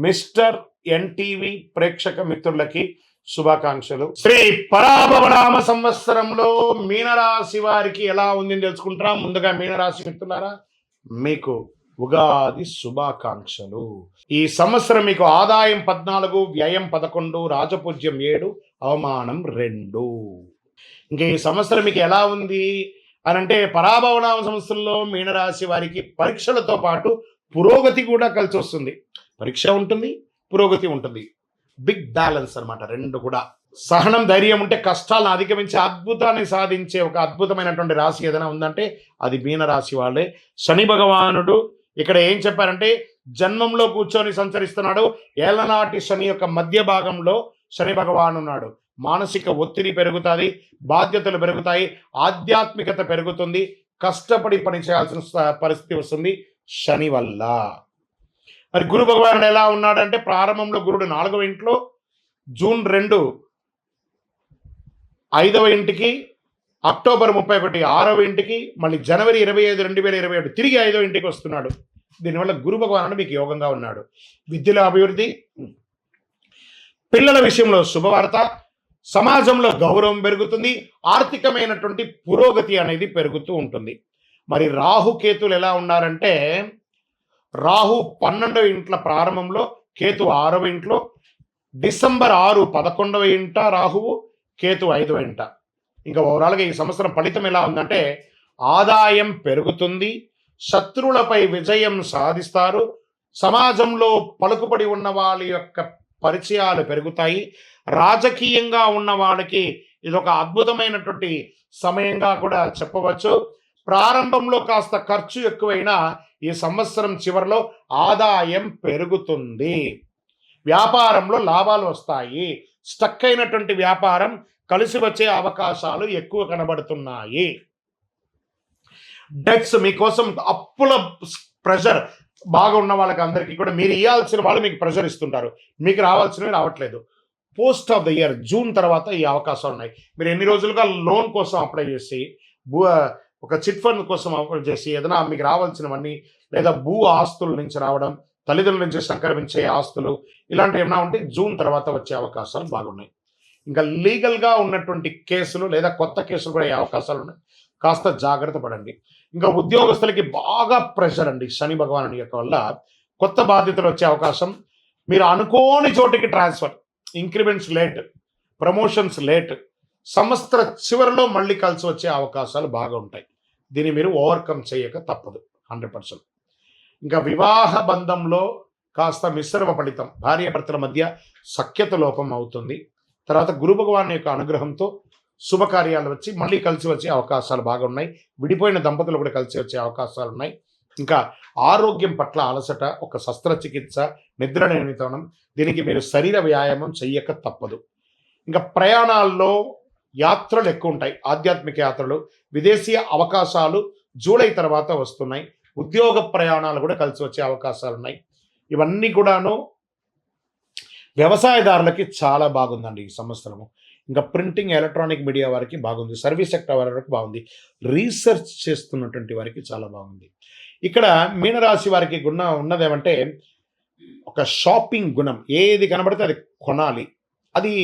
Mister NTV ప్రేక్షక మిత్రులకి శుభాకాంక్షలు. శ్రీ పరాభవనామ సంవత్సరంలో మీనరాశి వారికి ఎలా ఉందని తెలుసుకుంటారా. ముందుగా మీనరాశి మిత్రులారా, మీకు ఉగాది శుభాకాంక్షలు. ఈ సంవత్సరం మీకు ఆదాయం 14, వ్యయం 11, రాజపూజ్యం 7, అవమానం 2. ఇంకా ఈ సంవత్సరం మీకు ఎలా ఉంది అని అంటే, పరాభవనామ సంవత్సరంలో మీనరాశి వారికి పరీక్షలతో పాటు పురోగతి కూడా కలిసి వస్తుంది. పరీక్ష ఉంటుంది, పురోగతి ఉంటుంది. బిగ్ బ్యాలెన్స్ అనమాట రెండు కూడా. సహనం, ధైర్యం ఉంటే కష్టాలను అధిగమించి అద్భుతాన్ని సాధించే ఒక అద్భుతమైనటువంటి రాశి ఏదైనా ఉందంటే అది మీనరాశి వాళ్ళే. శని భగవానుడు ఇక్కడ ఏం చెప్పారంటే, జన్మంలో కూర్చొని సంచరిస్తున్నాడు. ఏళ్ళనాటి శని యొక్క మధ్య భాగంలో శని భగవాను ఉన్నాడు. మానసిక ఒత్తిడి పెరుగుతుంది, బాధ్యతలు పెరుగుతాయి, ఆధ్యాత్మికత పెరుగుతుంది, కష్టపడి పని చేయాల్సిన పరిస్థితి వస్తుంది శని వల్ల. మరి గురు భగవానుడు ఎలా ఉన్నాడంటే, ప్రారంభంలో గురుడు 4వ ఇంట్లో, జూన్ 2 5వ ఇంటికి, అక్టోబర్ 31 6వ ఇంటికి, మళ్ళీ జనవరి 25 2027 తిరిగి 5వ ఇంటికి వస్తున్నాడు. దీనివల్ల గురు భగవానుడు మీకు యోగంగా ఉన్నాడు. విద్యలో అభివృద్ధి, పిల్లల విషయంలో శుభవార్త, సమాజంలో గౌరవం పెరుగుతుంది, ఆర్థికమైనటువంటి పురోగతి అనేది పెరుగుతూ ఉంటుంది. మరి రాహుకేతులు ఎలా ఉన్నారంటే, రాహు 12వ ఇంట్ల ప్రారంభంలో, కేతు 6వ ఇంట్లో, డిసెంబర్ 6 11వ ఇంట రాహువు, కేతు 5వ ఇంట. ఇంకా ఓవరాల్గా ఈ సంవత్సరం ఫలితం ఎలా ఉందంటే, ఆదాయం పెరుగుతుంది, శత్రువులపై విజయం సాధిస్తారు, సమాజంలో పలుకుబడి ఉన్న వాళ్ళ యొక్క పరిచయాలు పెరుగుతాయి, రాజకీయంగా ఉన్న వాళ్ళకి ఇది ఒక అద్భుతమైనటువంటి సమయంగా కూడా చెప్పవచ్చు. ప్రారంభంలో కాస్త ఖర్చు ఎక్కువైనా ఈ సంవత్సరం చివరిలో ఆదాయం పెరుగుతుంది, వ్యాపారంలో లాభాలు వస్తాయి, స్టక్ అయినటువంటి వ్యాపారం కలిసి వచ్చే అవకాశాలు ఎక్కువ కనబడుతున్నాయి. డెట్స్ మీకోసం అప్పుల ప్రెషర్ బాగా ఉన్న వాళ్ళకి అందరికీ కూడా మీరు ఇవ్వాల్సిన వాళ్ళు మీకు ప్రెషర్ ఇస్తుంటారు, మీకు రావాల్సినవి రావట్లేదు. Post of the year June తర్వాత ఈ అవకాశాలు ఉన్నాయి. మీరు ఎన్ని రోజులుగా లోన్ కోసం అప్లై చేసి, ఒక చిట్ ఫండ్ కోసం అప్లై చేసి, ఏదైనా మీకు రావాల్సినవన్నీ, లేదా భూ ఆస్తుల నుంచి రావడం, తల్లిదండ్రుల నుంచి సంక్రమించే ఆస్తులు, ఇలాంటివి ఏమైనా ఉంటే జూన్ తర్వాత వచ్చే అవకాశాలు బాగున్నాయి. ఇంకా లీగల్గా ఉన్నటువంటి కేసులు లేదా కొత్త కేసులు కూడా అయ్యే అవకాశాలు ఉన్నాయి, కాస్త జాగ్రత్త పడండి. ఇంకా ఉద్యోగస్తులకి బాగా ప్రెషర్ అండి శని భగవానుడి యొక్క వల్ల. కొత్త బాధ్యతలు వచ్చే అవకాశం, మీరు అనుకోని చోటికి transfer, increments late, promotions late, సంవత్సర చివరిలో మళ్ళీ కలిసి వచ్చే అవకాశాలు బాగా ఉంటాయి. దీన్ని మీరు ఓవర్కమ్ చేయక తప్పదు 100%. ఇంకా వివాహ బంధంలో కాస్త మిశ్రమ ఫలితం, భార్యాభర్తల మధ్య సఖ్యత లోపం అవుతుంది. తర్వాత గురు భగవాన్ యొక్క అనుగ్రహంతో శుభకార్యాలు వచ్చి మళ్ళీ కలిసి వచ్చే అవకాశాలు బాగా ఉన్నాయి. విడిపోయిన దంపతులు కూడా కలిసి వచ్చే అవకాశాలు ఉన్నాయి. ఇంకా ఆరోగ్యం పట్ల అలసట, ఒక శస్త్రచికిత్స, నిద్ర నియమితం, దీనికి మీరు శరీర వ్యాయామం చెయ్యక తప్పదు. ఇంకా ప్రయాణాల్లో యాత్రలు ఎక్కువ ఉంటాయి, ఆధ్యాత్మిక యాత్రలు, విదేశీ అవకాశాలు జూలై తర్వాత వస్తున్నాయి. ఉద్యోగ ప్రయాణాలు కూడా కలిసి వచ్చే అవకాశాలు ఉన్నాయి. ఇవన్నీ కూడాను వ్యవసాయదారులకి చాలా బాగుందండి ఈ సంవత్సరము. ఇంకా ప్రింటింగ్, ఎలక్ట్రానిక్ మీడియా వారికి బాగుంది, సర్వీస్ సెక్టర్ వారికి బాగుంది, రీసెర్చ్ చేస్తున్నటువంటి వారికి చాలా బాగుంది. ఇక్కడ మీనరాశి వారికి ఉన్నదేమంటే, ఒక షాపింగ్ గుణం, ఏది కనబడితే అది కొనాలి. అది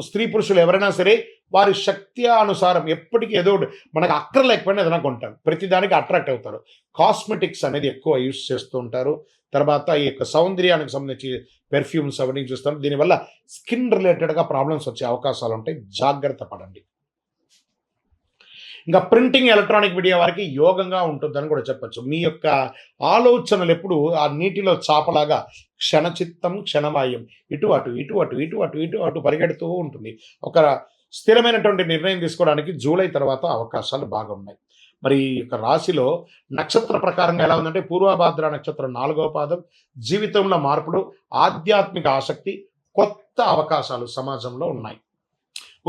స్త్రీ పురుషులు ఎవరైనా సరే వారి శక్తి అనుసారం ఎప్పటికీ ఏదో మనకు అక్కర్లేకపోయినా ఏదైనా కొంటారు, ప్రతిదానికి అట్రాక్ట్ అవుతారు. కాస్మెటిక్స్ అనేది ఎక్కువ యూస్ చేస్తూ ఉంటారు. తర్వాత ఈ యొక్క సౌందర్యానికి సంబంధించి పెర్ఫ్యూమ్స్ అవన్నీ చూస్తారు. దీనివల్ల స్కిన్ రిలేటెడ్గా ప్రాబ్లమ్స్ వచ్చే అవకాశాలు ఉంటాయి, జాగ్రత్త పడండి. ఇంకా ప్రింటింగ్, ఎలక్ట్రానిక్ మీడియా వారికి యోగంగా ఉంటుందని కూడా చెప్పచ్చు. మీ యొక్క ఆలోచనలు ఎప్పుడు ఆ నీటిలో చాపలాగా క్షణచిత్తం క్షణవాయం, ఇటు అటు ఇటు అటు ఇటు అటు ఇటు అటు పరిగెడుతూ ఉంటుంది. ఒక స్థిరమైనటువంటి నిర్ణయం తీసుకోవడానికి జూలై తర్వాత అవకాశాలు బాగా ఉన్నాయి. మరి ఈ యొక్క రాశిలో నక్షత్ర ప్రకారంగా ఎలా ఉందంటే, పూర్వభాద్ర నక్షత్రం 4వ పాదం, జీవితంలో మార్పులు, ఆధ్యాత్మిక ఆసక్తి, కొత్త అవకాశాలు సమాజంలో ఉన్నాయి.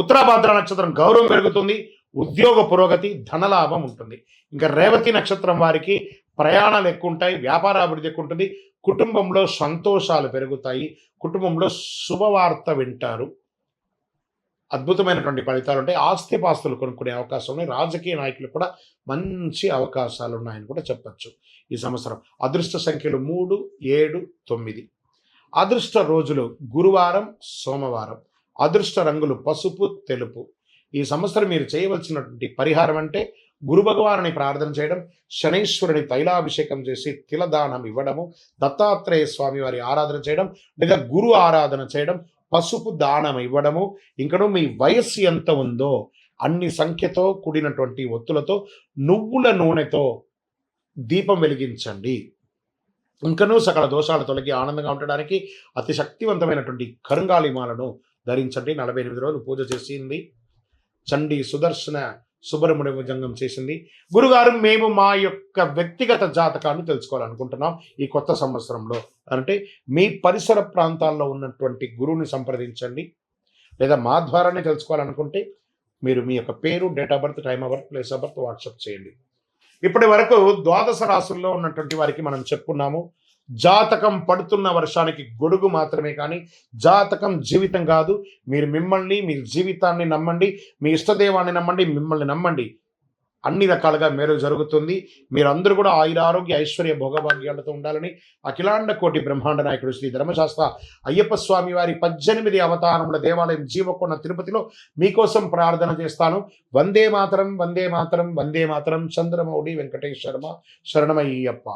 ఉత్తరాభాద్ర నక్షత్రం గౌరవం పెరుగుతుంది, ఉద్యోగ పురోగతి, ధనలాభం ఉంటుంది. ఇంకా రేవతి నక్షత్రం వారికి ప్రయాణాలు ఎక్కువ ఉంటాయి, వ్యాపార అభివృద్ధి ఎక్కువ ఉంటుంది, కుటుంబంలో సంతోషాలు పెరుగుతాయి, కుటుంబంలో శుభవార్త వింటారు. అద్భుతమైనటువంటి ఫలితాలు ఉంటాయి. ఆస్తిపాస్తులు కొనుక్కునే అవకాశం ఉన్నాయి. రాజకీయ నాయకులు కూడా మంచి అవకాశాలు ఉన్నాయని కూడా చెప్పొచ్చు ఈ సంవత్సరం. అదృష్ట సంఖ్యలు 3, 7, 9. అదృష్ట రోజులు గురువారం, సోమవారం. అదృష్ట రంగులు పసుపు, తెలుపు. ఈ సంవత్సరం మీరు చేయవలసినటువంటి పరిహారం అంటే గురు భగవానుని ప్రార్థన చేయడం, శనైశ్వరుని తైలాభిషేకం చేసి తిలదానం ఇవ్వడము, దత్తాత్రేయ స్వామి వారి ఆరాధన చేయడం లేదా గురు ఆరాధన చేయడం, పసుపు దానం ఇవ్వడము. ఇంకను మీ వయస్సు ఎంత ఉందో అన్ని సంఖ్యతో కూడినటువంటి ఒత్తులతో నువ్వుల నూనెతో దీపం వెలిగించండి. ఇంకనూ సకల దోషాలు తొలగి ఆనందంగా ఉండడానికి అతి శక్తివంతమైనటువంటి కరుంగాళిమాలను ధరించండి. 48 రోజులు పూజ చేసింది. చండీ సుదర్శన సుబ్రహ్మణ్య భుజంగం చేసింది. గురుగారు, మేము మా యొక్క వ్యక్తిగత జాతకాన్ని తెలుసుకోవాలనుకుంటున్నాం ఈ కొత్త సంవత్సరంలో అంటే మీ పరిసర ప్రాంతాల్లో ఉన్నటువంటి గురువుని సంప్రదించండి. లేదా మా ద్వారానే తెలుసుకోవాలనుకుంటే మీరు మీ యొక్క పేరు, date of birth, time of birth, place of birth WhatsApp చేయండి. ఇప్పటి వరకు ద్వాదశ రాశుల్లో ఉన్నటువంటి వారికి మనం చెప్పుకున్నాము. జాతకం పడుతున్న వర్షానికి గొడుగు మాత్రమే, కానీ జాతకం జీవితం కాదు. మీరు మిమ్మల్ని, మీ జీవితాన్ని నమ్మండి, మీ ఇష్టదేవాన్ని నమ్మండి, మిమ్మల్ని నమ్మండి. అన్ని రకాలుగా మేలు జరుగుతుంది. మీరందరూ కూడా ఆయురారోగ్య ఐశ్వర్య భోగభాగ్యాలతో ఉండాలని అఖిలాండ కోటి బ్రహ్మాండ నాయకుడు శ్రీ ధర్మశాస్త్ర అయ్యప్ప స్వామి వారి 18 అవతారముల దేవాలయం జీవకొండ తిరుపతిలో మీకోసం ప్రార్థన చేస్తాను. వందే మాతరం, వందే మాతరం, వందే మాతరం. చంద్రమౌళి వెంకటేశ్వర శరణమయ్యప్ప.